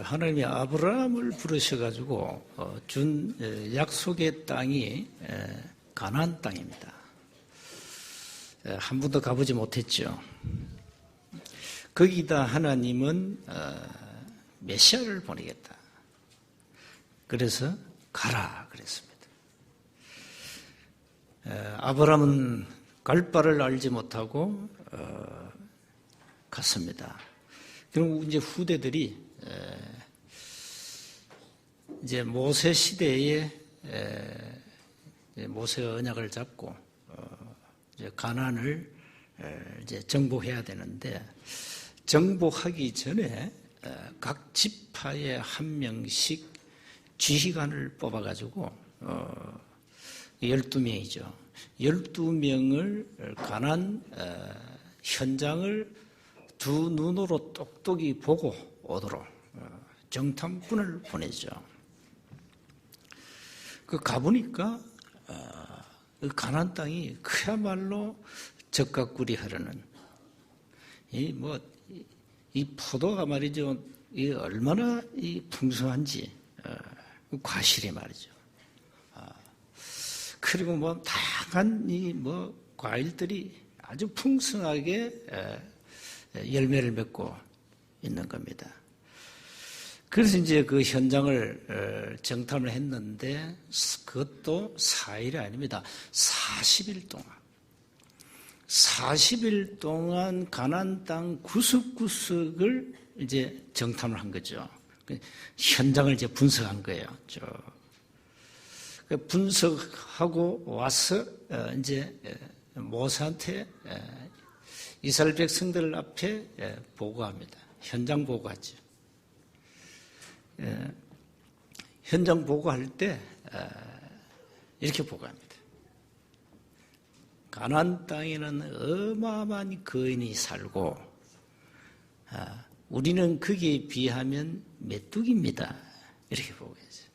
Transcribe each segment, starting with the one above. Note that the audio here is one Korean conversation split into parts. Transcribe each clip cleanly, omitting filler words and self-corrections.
하나님이 아브라함을 부르셔가지고 준 약속의 땅이 가나안 땅입니다. 한 번도 가보지 못했죠. 거기다 하나님은 메시아를 보내겠다. 그래서 가라 그랬습니다. 아브라함은 갈 바를 알지 못하고 갔습니다. 그럼 이제 후대들이 이제 모세 시대에 모세가 언약을 잡고 이제 가나안을 이제 정복해야 되는데 정복하기 전에 각 지파에 한 명씩 지휘관을 뽑아가지고 12명이죠. 12명을 가나안 현장을 두 눈으로 똑똑히 보고 오도록 정탐꾼을 보내죠. 그 가보니까 가나안 땅이 그야말로 적각꿀이 흐르는 이 포도가 말이죠. 이 얼마나 이 풍성한지 과실이 말이죠. 그리고 뭐 다양한 이 과일들이 아주 풍성하게 열매를 맺고 있는 겁니다. 그래서 이제 그 현장을 정탐을 했는데 그것도 4일이 아닙니다. 40일 동안. 40일 동안 가나안 땅 구석구석을 이제 정탐을 한 거죠. 현장을 이제 분석한 거예요. 분석하고 와서 이제 모세한테 이스라엘 백성들 앞에 보고합니다. 현장 보고하죠. 현장 보고할 때 이렇게 보고합니다. 가나안 땅에는 어마어마한 거인이 살고 우리는 거기에 비하면 메뚜기입니다. 이렇게 보고했어요.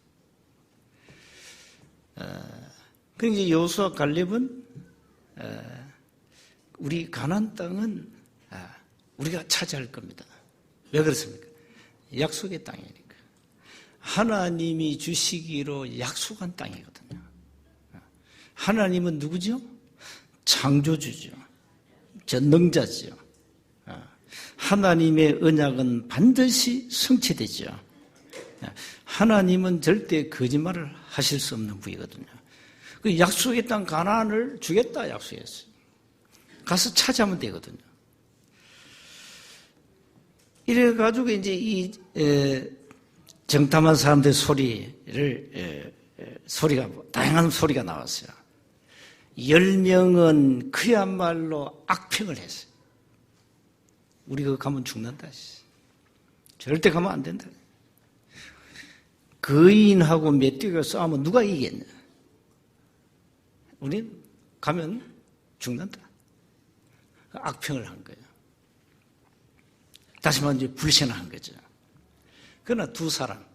그러니까 이제 여호수아 갈렙은 우리 가나안 땅은 우리가 차지할 겁니다. 왜 그렇습니까? 약속의 땅이니까. 하나님이 주시기로 약속한 땅이거든요. 하나님은 누구죠? 창조주죠. 전능자죠. 하나님의 언약은 반드시 성취되죠. 하나님은 절대 거짓말을 하실 수 없는 분이거든요. 그 약속의 땅 가나안을 주겠다 약속했어요. 가서 차지하면 되거든요. 이래가지고 이제 이 정탐한 사람들의 소리가 다양한 소리가 나왔어요. 10명은 그야말로 악평을 했어요. 우리가 가면 죽는다. 절대 가면 안 된다. 거인하고 메뚜기가 싸우면 누가 이기겠냐? 우린 가면 죽는다. 악평을 한 거예요. 다시 말하면 이제 불신한 거죠. 그러나 두 사람,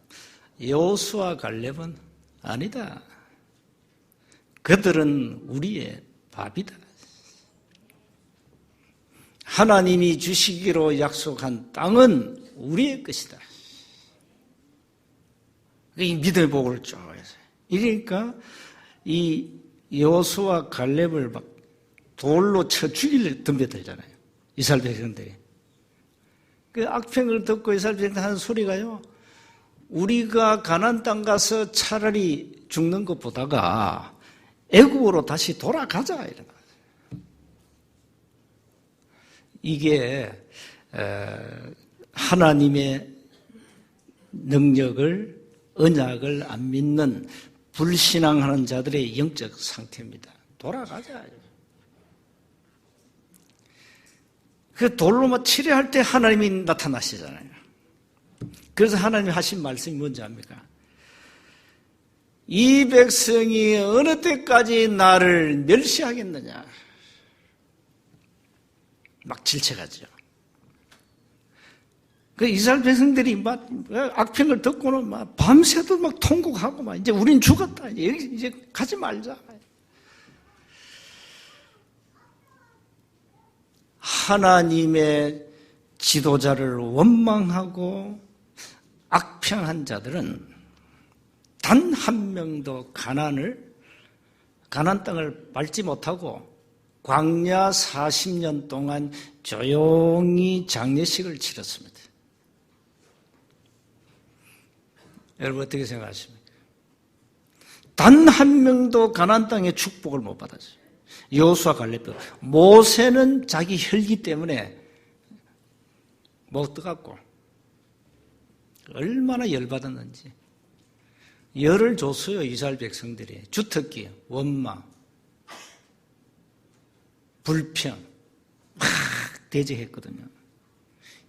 여호수아 갈렙은 아니다. 그들은 우리의 밥이다. 하나님이 주시기로 약속한 땅은 우리의 것이다. 이 믿음의 복을 쭉 해서. 이러니까 이 여호수아 갈렙을 막 돌로 쳐 죽이려 덤벼들잖아요. 이스라엘 백성들이. 그 악평을 듣고 이스라엘 백성들 하는 소리가요. 우리가 가나안 땅 가서 차라리 죽는 것보다가 애국으로 다시 돌아가자 이런 거예요. 이게 하나님의 능력을 언약을 안 믿는 불신앙하는 자들의 영적 상태입니다. 돌아가자. 그 돌로 치료할 때 하나님이 나타나시잖아요. 그래서 하나님이 하신 말씀이 뭔지 압니까? 이 백성이 어느 때까지 나를 멸시하겠느냐. 막 질책하죠. 그 이스라엘 백성들이 막 악평을 듣고는 막 밤새도 막 통곡하고 막 이제 우린 죽었다. 이제 가지 말자. 하나님의 지도자를 원망하고 악평한 자들은 단 한 명도 가난 땅을 밟지 못하고 광야 40년 동안 조용히 장례식을 치렀습니다. 여러분 어떻게 생각하십니까? 단 한 명도 가나안 땅의 축복을 못 받았어요. 여호수아 갈렙도. 모세는 자기 혈기 때문에 못 들어갔고 얼마나 열받았는지 열을 줬어요. 이스라엘 백성들이. 주특기, 원망, 불평 막 대적했거든요.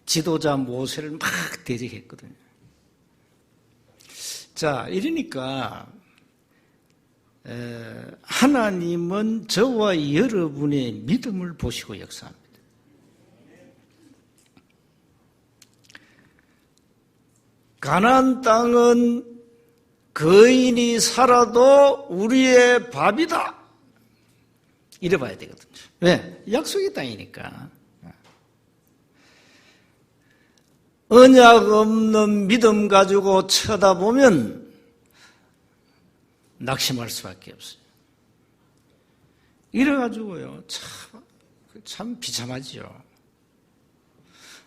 지도자 모세를 막 대적했거든요. 자, 이러니까 하나님은 저와 여러분의 믿음을 보시고 역사합니다. 가나안 땅은 거인이 살아도 우리의 밥이다. 이래 봐야 되거든요. 왜? 약속의 땅이니까. 언약 없는 믿음 가지고 쳐다보면 낙심할 수밖에 없어요. 이래가지고요, 참 비참하지요.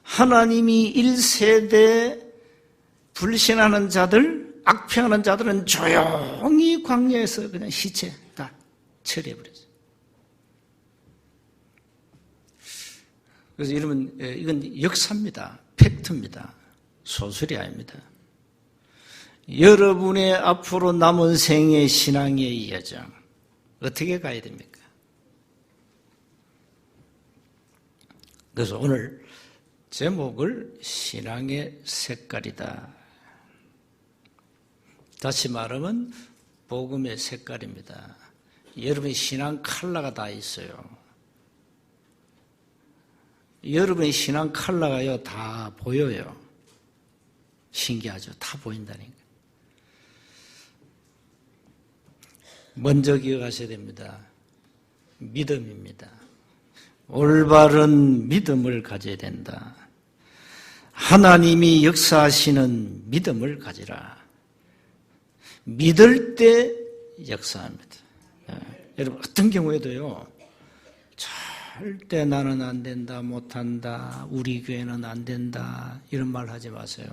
하나님이 1세대 불신하는 자들, 악평하는 자들은 조용히 광야에서 그냥 시체 다 처리해버렸어요. 그래서 여러분, 이건 역사입니다. 팩트입니다. 소설이 아닙니다. 여러분의 앞으로 남은 생의 신앙의 여정 어떻게 가야 됩니까? 그래서 오늘 제목을 신앙의 색깔이다. 다시 말하면 복음의 색깔입니다. 여러분의 신앙 컬러가 다 있어요. 여러분의 신앙 컬러가요 다 보여요. 신기하죠? 다 보인다니까. 먼저 기억하셔야 됩니다. 믿음입니다. 올바른 믿음을 가져야 된다. 하나님이 역사하시는 믿음을 가지라. 믿을 때 역사합니다. 여러분 어떤 경우에도요. 절대 나는 안 된다, 못한다, 우리 교회는 안 된다 이런 말 하지 마세요.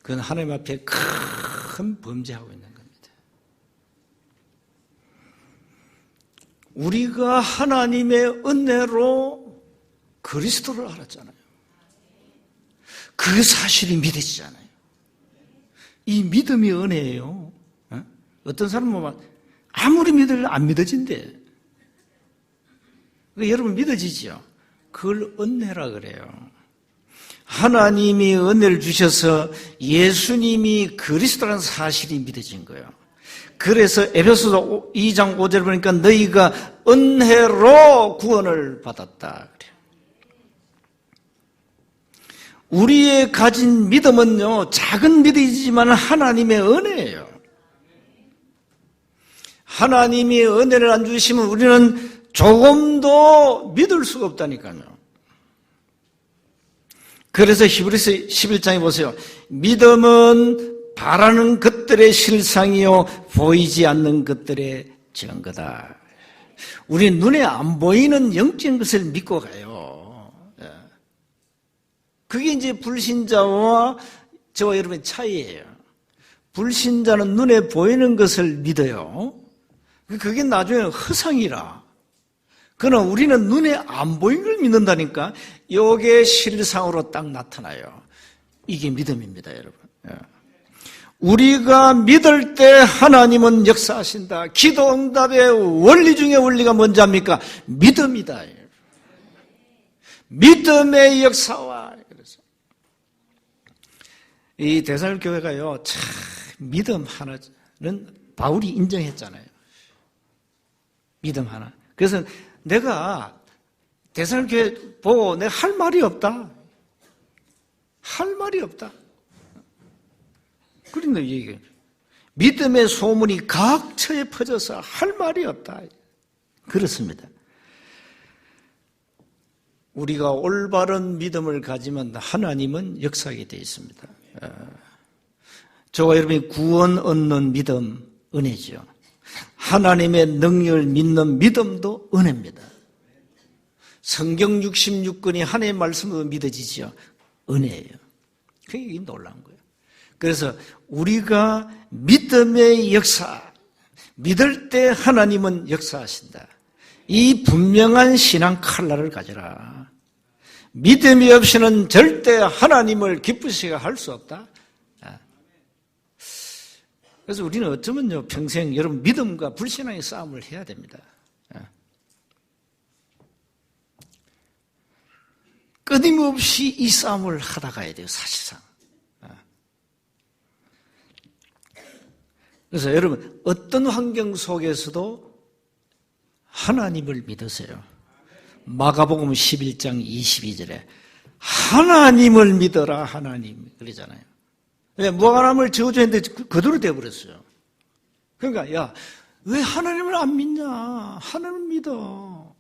그건 하나님 앞에 큰 범죄하고 있는 겁니다. 우리가 하나님의 은혜로 그리스도를 알았잖아요. 그 사실이 믿어지잖아요. 이 믿음이 은혜예요. 어떤 사람은 아무리 믿으려 안 믿어진대. 여러분 믿어지죠? 그걸 은혜라 그래요. 하나님이 은혜를 주셔서 예수님이 그리스도라는 사실이 믿어진 거예요. 그래서 에베소서 2장 5절 보니까 너희가 은혜로 구원을 받았다 그래요. 우리의 가진 믿음은요 작은 믿음이지만 하나님의 은혜예요. 하나님이 은혜를 안 주시면 우리는 조금도 믿을 수가 없다니까요. 그래서 히브리서 11장에 보세요. 믿음은 바라는 것들의 실상이요 보이지 않는 것들의 증거다. 우리 눈에 안 보이는 영적인 것을 믿고 가요. 그게 이제 불신자와 저와 여러분의 차이예요. 불신자는 눈에 보이는 것을 믿어요. 그게 나중에 허상이라. 그러나 우리는 눈에 안 보이는 걸 믿는다니까. 이게 실상으로 딱 나타나요. 이게 믿음입니다, 여러분. 우리가 믿을 때 하나님은 역사하신다. 기도 응답의 원리 중에 원리가 뭔지 압니까? 믿음이다. 믿음의 역사와. 그래서 이 데살로교회가요, 참 믿음 하나는 바울이 인정했잖아요. 믿음 하나. 그래서 내가 데살로교회 보고 내가 할 말이 없다. 할 말이 없다. 그런데 얘기해요. 믿음의 소문이 각처에 퍼져서 할 말이 없다. 그렇습니다. 우리가 올바른 믿음을 가지면 하나님은 역사하게 되어 있습니다. 저와 여러분이 구원 얻는 믿음, 은혜죠. 하나님의 능력을 믿는 믿음도 은혜입니다. 성경 66권이 하나님의 말씀으로 믿어지죠. 은혜예요. 그게 놀라운 거예요. 그래서 우리가 믿음의 역사, 믿을 때 하나님은 역사하신다. 이 분명한 신앙 칼날을 가져라. 믿음이 없이는 절대 하나님을 기쁘시게 할 수 없다. 그래서 우리는 어쩌면요, 평생 여러분 믿음과 불신앙의 싸움을 해야 됩니다. 끊임없이 이 싸움을 하다 가야 돼요, 사실상. 그래서 여러분, 어떤 환경 속에서도 하나님을 믿으세요. 마가복음 11장 22절에 하나님을 믿어라, 하나님. 그러잖아요. 왜? 무화과나무를 저주했는데 그대로 되어버렸어요. 그러니까, 야, 왜 하나님을 안 믿냐? 하나님을 믿어.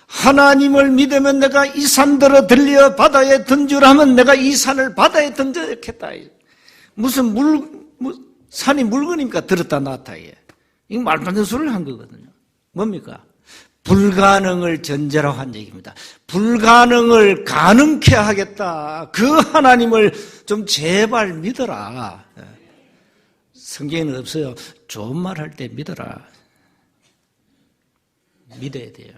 하나님을 믿으면 내가 이 산들어 들려 바다에 던지라면 내가 이 산을 바다에 던져야겠다. 무슨 산이 물건입니까? 들었다 놨다. 이거 말도 안 되는 소리를 한 거거든요. 뭡니까? 불가능을 전제라고 한 얘기입니다. 불가능을 가능케 하겠다. 그 하나님을 좀 제발 믿어라. 성경에는 없어요. 좋은 말 할 때 믿어라. 믿어야 돼요.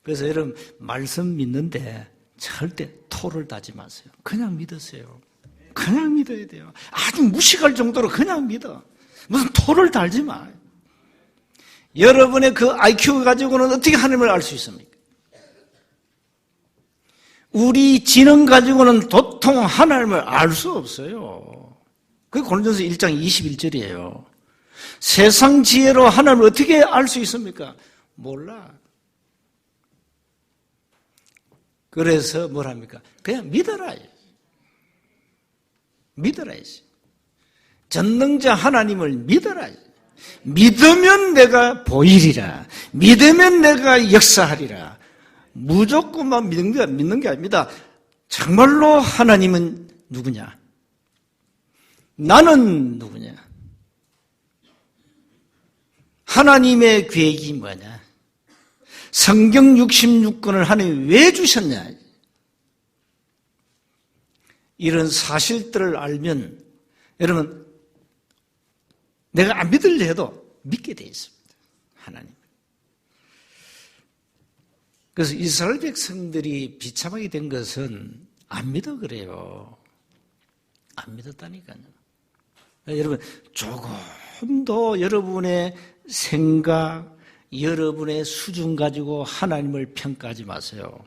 그래서 여러분 말씀 믿는데 절대 토를 다지 마세요. 그냥 믿으세요. 그냥 믿어야 돼요. 아주 무식할 정도로 그냥 믿어. 무슨 토를 달지 마. 여러분의 그 IQ 가지고는 어떻게 하나님을 알 수 있습니까? 우리 지능 가지고는 도통 하나님을 알 수 없어요. 그게 고린도서 1장 21절이에요. 세상 지혜로 하나님을 어떻게 알 수 있습니까? 몰라. 그래서 뭘 합니까? 그냥 믿어라. 믿어라야지. 전능자 하나님을 믿어라. 믿으면 내가 보이리라. 믿으면 내가 역사하리라. 무조건만 믿는 게 아닙니다. 정말로 하나님은 누구냐? 나는 누구냐? 하나님의 계획이 뭐냐? 성경 66권을 하나님이 왜 주셨냐? 이런 사실들을 알면 여러분 내가 안 믿으려 해도 믿게 돼 있습니다. 하나님. 그래서 이스라엘 백성들이 비참하게 된 것은 안 믿어 그래요. 안 믿었다니까요. 여러분 조금 더 여러분의 생각, 여러분의 수준 가지고 하나님을 평가하지 마세요.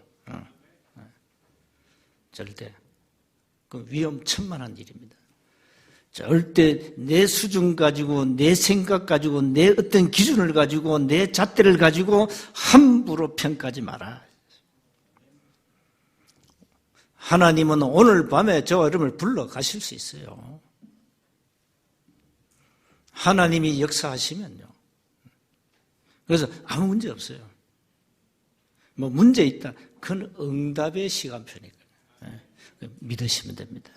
절대. 그 위험천만한 일입니다. 절대 내 수준 가지고 내 생각 가지고 내 어떤 기준을 가지고 내 잣대를 가지고 함부로 평가하지 마라. 하나님은 오늘 밤에 저와 여러분을 불러 가실 수 있어요. 하나님이 역사하시면요. 그래서 아무 문제 없어요. 뭐 문제 있다. 그건 응답의 시간표니까요. 믿으시면 됩니다.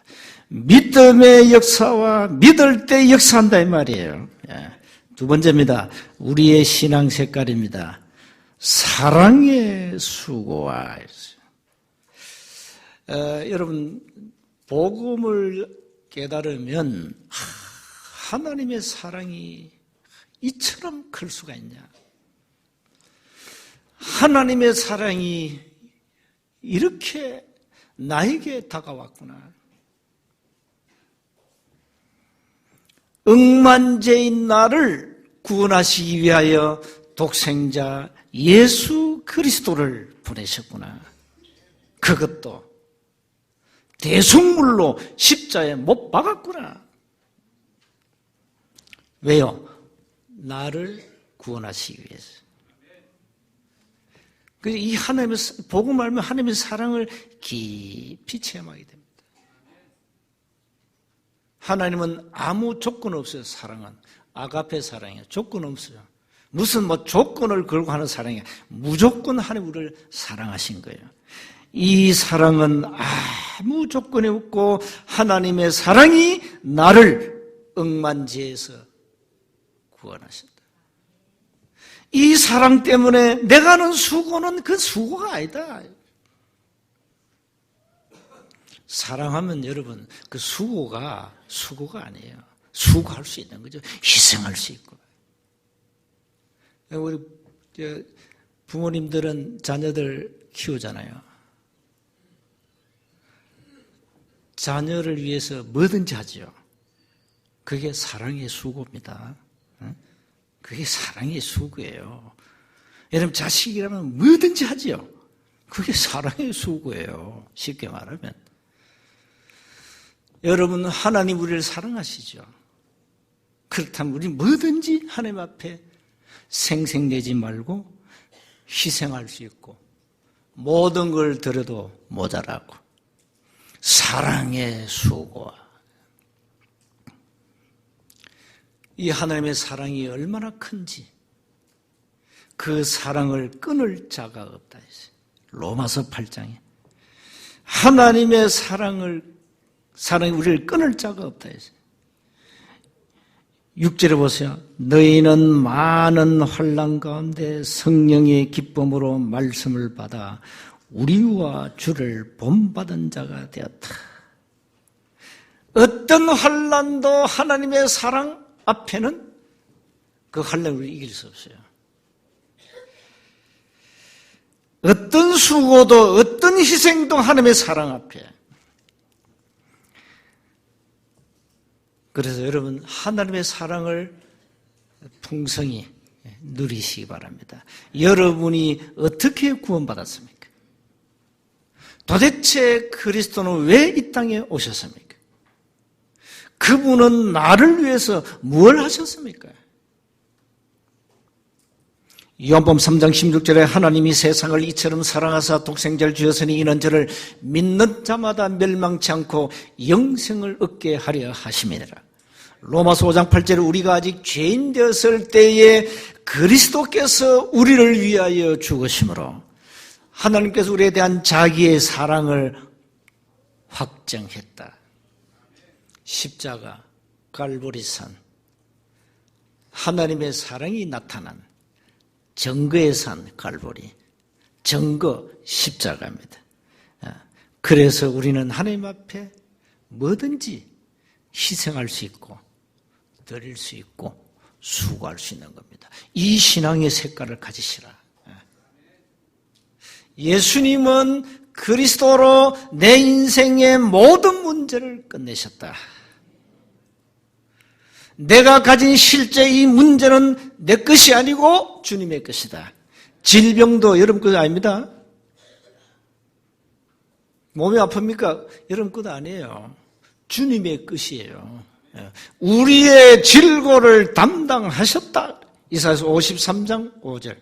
믿음의 역사와 믿을 때 역사한다 이 말이에요. 두 번째입니다. 우리의 신앙 색깔입니다. 사랑의 수고와 여러분 복음을 깨달으면 하나님의 사랑이 이처럼 클 수가 있냐? 하나님의 사랑이 이렇게 나에게 다가왔구나. 억만죄인 나를 구원하시기 위하여 독생자 예수 그리스도를 보내셨구나. 그것도 대속물로 십자에 못 박았구나. 왜요? 나를 구원하시기 위해서. 그래서 이 하나님의 복음 알면 하나님의 사랑을 깊이 체험하게 됩니다. 하나님은 아무 조건 없어요. 사랑은 아가페 사랑이에요. 조건 없어요. 무슨 뭐 조건을 걸고 하는 사랑이 무조건 하나님 우리를 사랑하신 거예요. 이 사랑은 아무 조건이 없고 하나님의 사랑이 나를 억만지에서 구원하신다. 이 사랑 때문에 내가 하는 수고는 그 수고가 아니다. 사랑하면 여러분 그 수고가 아니에요. 수고할 수 있는 거죠. 희생할 수 있고. 우리 부모님들은 자녀들 키우잖아요. 자녀를 위해서 뭐든지 하죠. 그게 사랑의 수고입니다. 그게 사랑의 수고예요. 여러분 자식이라면 뭐든지 하죠. 그게 사랑의 수고예요. 쉽게 말하면. 여러분 하나님 우리를 사랑하시죠. 그렇다면 우리 뭐든지 하나님 앞에 생색내지 말고 희생할 수 있고 모든 걸 드려도 모자라고 사랑의 수고와 이 하나님의 사랑이 얼마나 큰지 그 사랑을 끊을 자가 없다 했어요. 로마서 8장에 하나님의 사랑이 우리를 끊을 자가 없다 했어요. 6절에 보세요. 너희는 많은 환난 가운데 성령의 기쁨으로 말씀을 받아 우리와 주를 본받은 자가 되었다. 어떤 환난도 하나님의 사랑 앞에는 그 환난을 이길 수 없어요. 어떤 수고도 어떤 희생도 하나님의 사랑 앞에. 그래서 여러분 하나님의 사랑을 풍성히 누리시기 바랍니다. 여러분이 어떻게 구원받았습니까? 도대체 그리스도는 왜 이 땅에 오셨습니까? 그분은 나를 위해서 뭘 하셨습니까? 요한복음 3장 16절에 하나님이 세상을 이처럼 사랑하사 독생자를 주셨으니 이는 저를 믿는 자마다 멸망치 않고 영생을 얻게 하려 하심이니라. 로마서 5장 8절에 우리가 아직 죄인 되었을 때에 그리스도께서 우리를 위하여 죽으심으로 하나님께서 우리에 대한 자기의 사랑을 확정했다. 십자가, 갈보리산, 하나님의 사랑이 나타난 증거의 산 갈보리, 증거 십자가입니다. 그래서 우리는 하나님 앞에 뭐든지 희생할 수 있고 드릴 수 있고 수고할 수 있는 겁니다. 이 신앙의 색깔을 가지시라. 예수님은 그리스도로 내 인생의 모든 문제를 끝내셨다. 내가 가진 실제 이 문제는 내 것이 아니고 주님의 것이다. 질병도 여러분 것 아닙니다. 몸이 아픕니까? 여러분 것 아니에요. 주님의 것이에요. 우리의 질고를 담당하셨다. 이사야서 53장 5절.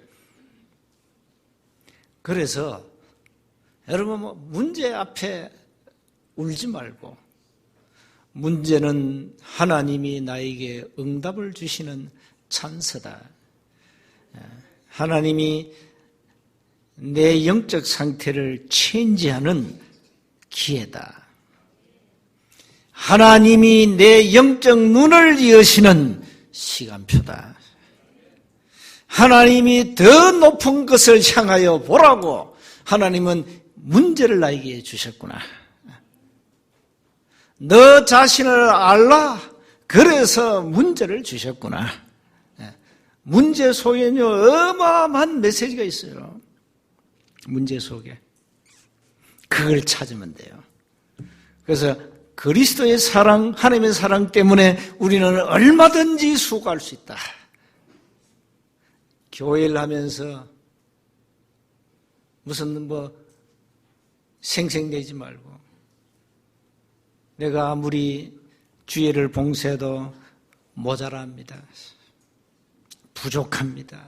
그래서 여러분 문제 앞에 울지 말고 문제는 하나님이 나에게 응답을 주시는 찬스다. 하나님이 내 영적 상태를 체인지하는 기회다. 하나님이 내 영적 눈을 여시는 시간표다. 하나님이 더 높은 것을 향하여 보라고 하나님은 문제를 나에게 주셨구나. 너 자신을 알라. 그래서 문제를 주셨구나. 문제 속에는요 어마어마한 메시지가 있어요. 문제 속에. 그걸 찾으면 돼요. 그래서 그리스도의 사랑, 하나님의 사랑 때문에 우리는 얼마든지 수고할 수 있다. 교회를 하면서 무슨 생색내지 말고 내가 아무리 주의를 봉쇄해도 모자랍니다. 부족합니다.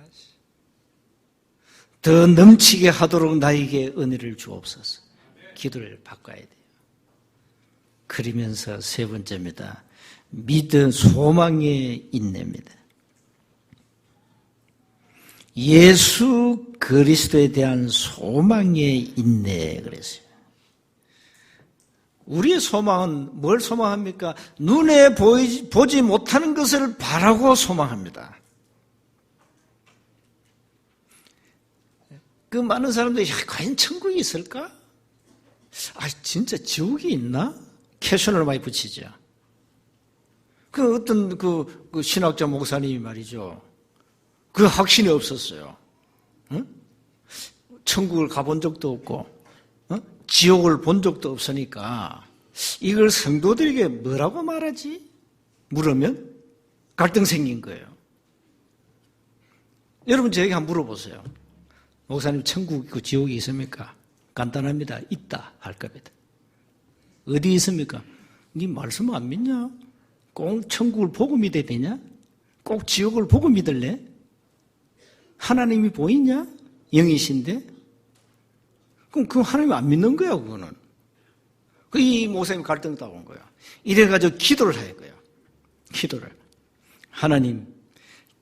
더 넘치게 하도록 나에게 은혜를 주옵소서. 기도를 바꿔야 돼요. 그러면서 세 번째입니다. 믿음, 소망의 인내입니다. 예수 그리스도에 대한 소망의 인내 그랬어요. 우리의 소망은 뭘 소망합니까? 눈에 보지 못하는 것을 바라고 소망합니다. 그 많은 사람들이 과연 천국이 있을까? 진짜 지옥이 있나? 캐션을 많이 붙이죠. 그 어떤 그 신학자 목사님이 말이죠. 그 확신이 없었어요. 응? 천국을 가본 적도 없고, 지옥을 본 적도 없으니까 이걸 성도들에게 뭐라고 말하지? 물으면 갈등 생긴 거예요. 여러분 저에게 한번 물어보세요. 목사님 천국 있고 지옥이 있습니까? 간단합니다. 있다 할 겁니다. 어디 있습니까? 네 말씀 안 믿냐? 꼭 천국을 보고 믿어야 되냐? 꼭 지옥을 보고 믿을래? 하나님이 보이냐? 영이신데? 그럼 그 하나님 안 믿는 거야, 그거는. 이 목사님 갈등 따온 거야. 이래가지고 기도를 할 거예요. 기도를. 하나님,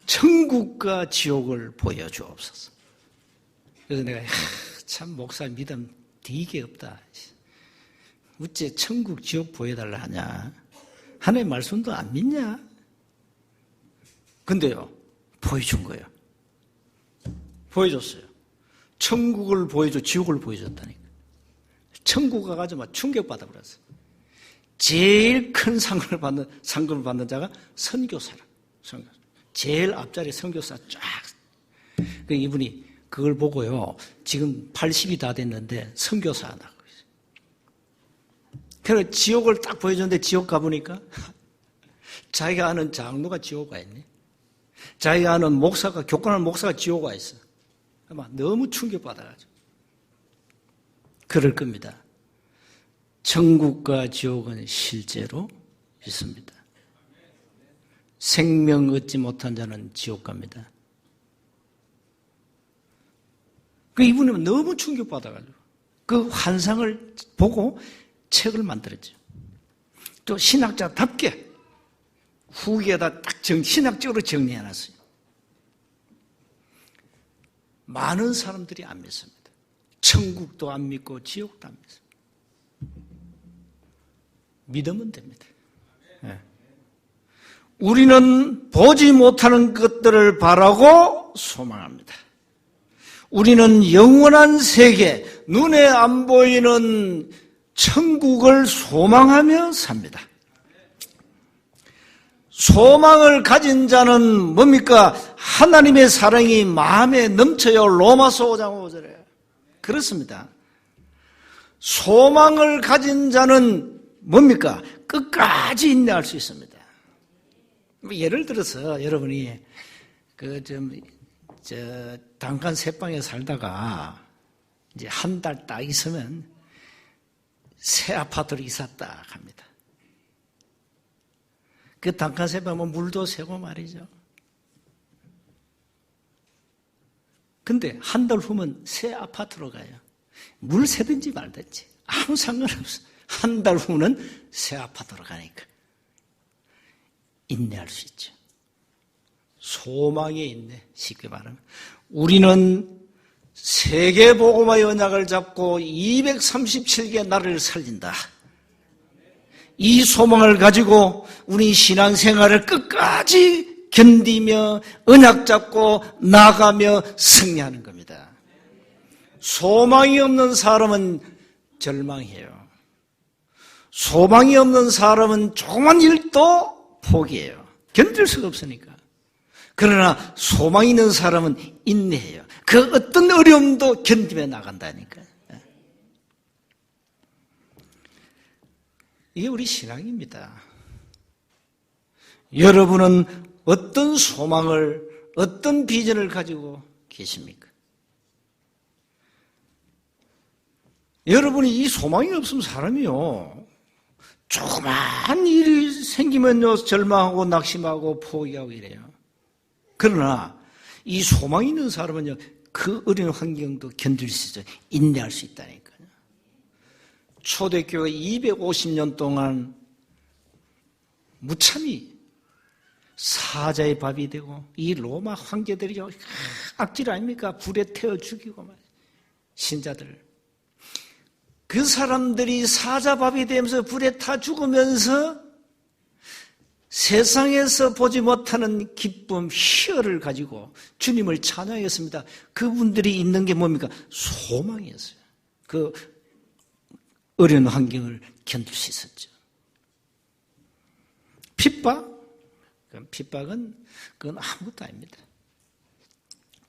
천국과 지옥을 보여주옵소서. 그래서 내가, 참, 목사 믿음 되게 없다. 어째 천국, 지옥 보여달라 하냐? 하나님 말씀도 안 믿냐? 근데요, 보여준 거예요. 보여줬어요. 천국을 보여줘, 지옥을 보여줬다니까. 천국 가가지고 막 충격받아 버렸어요. 제일 큰 상금을 받는 자가 선교사라. 제일 앞자리 선교사 쫙. 이분이 그걸 보고요. 지금 80이 다 됐는데 선교사 하나. 그래서 지옥을 딱 보여줬는데 지옥 가보니까 자기가 아는 장로가 지옥 가 있네. 자기가 아는 교권하는 목사가 지옥 가 있어. 너무 충격받아가지고. 그럴 겁니다. 천국과 지옥은 실제로 있습니다. 생명 얻지 못한 자는 지옥 갑니다. 이분은 너무 충격받아가지고 그 환상을 보고 책을 만들었죠. 또 신학자답게 후기에다 딱 신학적으로 정리해놨어요. 많은 사람들이 안 믿습니다. 천국도 안 믿고 지옥도 안 믿습니다. 믿으면 됩니다. 네. 우리는 보지 못하는 것들을 바라고 소망합니다. 우리는 영원한 세계, 눈에 안 보이는 천국을 소망하며 삽니다. 소망을 가진 자는 뭡니까? 하나님의 사랑이 마음에 넘쳐요. 로마서 5장 5절에. 그렇습니다. 소망을 가진 자는 뭡니까? 끝까지 인내할 수 있습니다. 예를 들어서 여러분이 단칸 새방에 살다가 이제 한 달 딱 있으면 새 아파트로 이사 딱 합니다. 그 단칸 새방은 물도 새고 말이죠. 근데 한 달 후면 새 아파트로 가요. 물 새든지 말든지 아무 상관없어. 한 달 후는 새 아파트로 가니까 인내할 수 있죠. 소망에 있네. 쉽게 말하면 우리는 세계복음화의 언약을 잡고 237개 나라를 살린다. 이 소망을 가지고 우리 신앙생활을 끝까지 견디며 언약 잡고 나가며 승리하는 겁니다. 소망이 없는 사람은 절망해요. 소망이 없는 사람은 조그만 일도 포기해요. 견딜 수가 없으니까. 그러나 소망이 있는 사람은 인내해요. 그 어떤 어려움도 견디며 나간다니까요. 이게 우리 신앙입니다. 여러분은 어떤 소망을, 어떤 비전을 가지고 계십니까? 여러분이 이 소망이 없으면 사람이요, 조그만 일이 생기면요 절망하고 낙심하고 포기하고 이래요. 그러나 이 소망이 있는 사람은요 그 어려운 환경도 견딜 수 있어요. 인내할 수 있다니까요. 초대교회 250년 동안 무참히 사자의 밥이 되고 이 로마 황제들이 악질 아닙니까? 불에 태워 죽이고 말이에요. 신자들. 그 사람들이 사자밥이 되면서 불에 타 죽으면서 세상에서 보지 못하는 기쁨, 희열을 가지고 주님을 찬양했습니다. 그분들이 있는 게 뭡니까? 소망이었어요. 그 어려운 환경을 견딜 수 있었죠. 핍박은 그건 아무것도 아닙니다.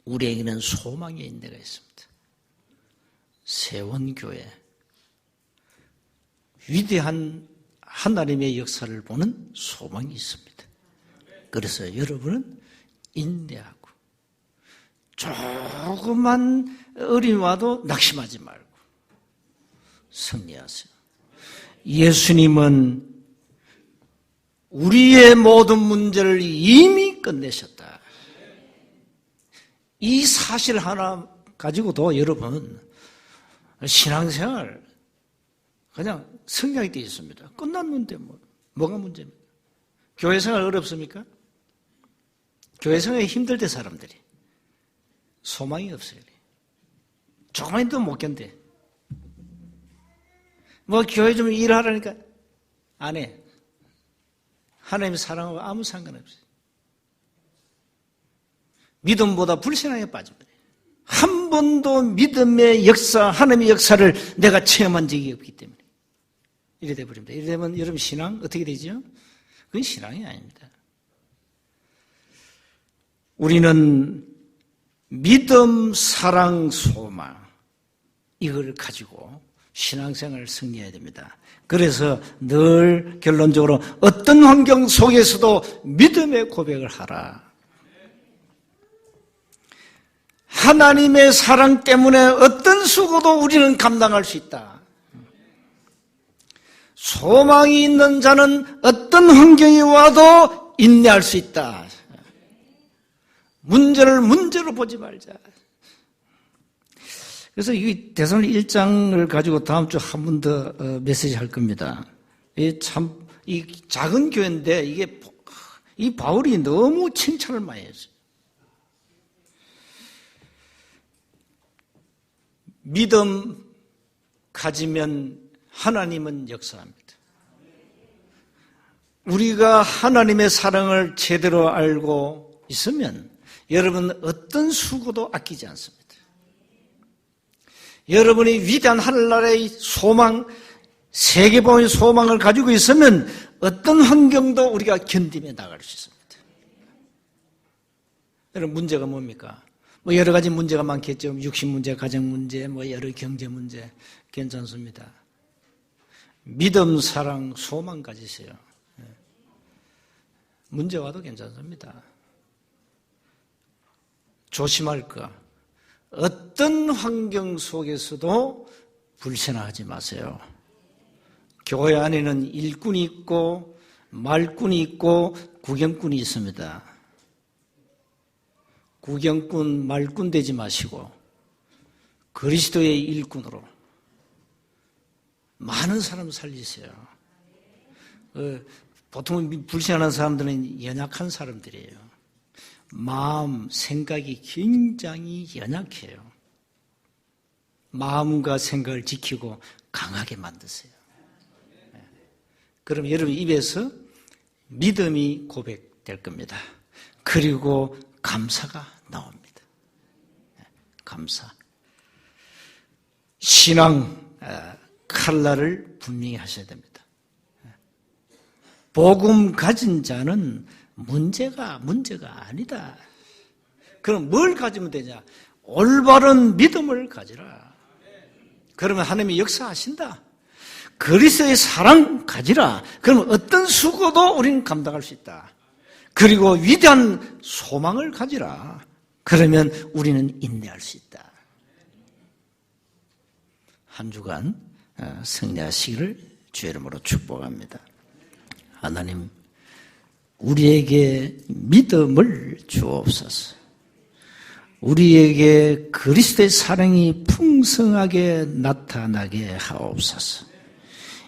우리에게는 소망의 인내가 있습니다. 세원교회 위대한 하나님의 역사를 보는 소망이 있습니다. 그래서 여러분은 인내하고 조그만 어려움이 와도 낙심하지 말고 승리하세요. 예수님은 우리의 모든 문제를 이미 끝내셨다. 이 사실 하나 가지고도 여러분 신앙생활 그냥 승리하게 되어 있습니다. 끝난 문제 뭐가 문제입니까? 교회생활 어렵습니까? 교회생활이 힘들 때 사람들이 소망이 없어요. 조금만 더 못 견뎌. 교회 좀 일하라니까 안 해. 하나님의 사랑하고 아무 상관없어요. 믿음보다 불신앙에 빠집니다. 한 번도 믿음의 역사, 하나님의 역사를 내가 체험한 적이 없기 때문에 이래 돼버립니다. 이래 되면 여러분 신앙 어떻게 되죠? 그건 신앙이 아닙니다. 우리는 믿음, 사랑, 소망 이걸 가지고 신앙생활을 승리해야 됩니다. 그래서 늘 결론적으로 어떤 환경 속에서도 믿음의 고백을 하라. 하나님의 사랑 때문에 어떤 수고도 우리는 감당할 수 있다. 소망이 있는 자는 어떤 환경이 와도 인내할 수 있다. 문제를 문제로 보지 말자. 그래서 이 대사로니가 1장을 가지고 다음 주 한 번 더 메시지 할 겁니다. 이 작은 교회인데 이 바울이 너무 칭찬을 많이 했어요. 믿음 가지면 하나님은 역사합니다. 우리가 하나님의 사랑을 제대로 알고 있으면 여러분은 어떤 수고도 아끼지 않습니다. 여러분이 위대한 하늘나라의 소망, 세계보험의 소망을 가지고 있으면 어떤 환경도 우리가 견디며 나갈 수 있습니다. 여러분 문제가 뭡니까? 여러 가지 문제가 많겠죠. 육신 문제, 가정 문제, 여러 경제 문제 괜찮습니다. 믿음, 사랑, 소망 가지세요. 문제 와도 괜찮습니다. 조심할 것. 어떤 환경 속에서도 불신하지 마세요. 교회 안에는 일꾼이 있고 말꾼이 있고 구경꾼이 있습니다. 구경꾼, 말꾼 되지 마시고 그리스도의 일꾼으로 많은 사람 살리세요. 보통 불신하는 사람들은 연약한 사람들이에요. 마음, 생각이 굉장히 연약해요. 마음과 생각을 지키고 강하게 만드세요. 그럼 여러분 입에서 믿음이 고백될 겁니다. 그리고 감사가 나옵니다. 감사. 신앙 칼날을 분명히 하셔야 됩니다. 복음 가진 자는 문제가 아니다. 그럼 뭘 가지면 되냐? 올바른 믿음을 가지라. 그러면 하나님이 역사하신다. 그리스도의 사랑 가지라. 그러면 어떤 수고도 우리는 감당할 수 있다. 그리고 위대한 소망을 가지라. 그러면 우리는 인내할 수 있다. 한 주간 승리하시기를 주의 이름으로 축복합니다. 하나님, 우리에게 믿음을 주옵소서. 우리에게 그리스도의 사랑이 풍성하게 나타나게 하옵소서.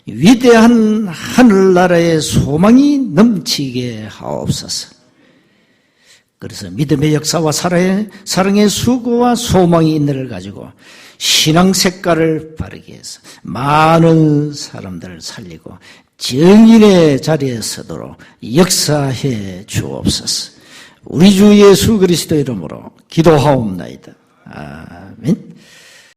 위대한 하늘나라의 소망이 넘치게 하옵소서. 그래서 믿음의 역사와 사랑의 수고와 소망의 인내를 가지고 신앙 색깔을 바르게 해서 많은 사람들을 살리고 정인의 자리에 서도록 역사해 주옵소서. 우리 주 예수 그리스도 이름으로 기도하옵나이다. 아멘.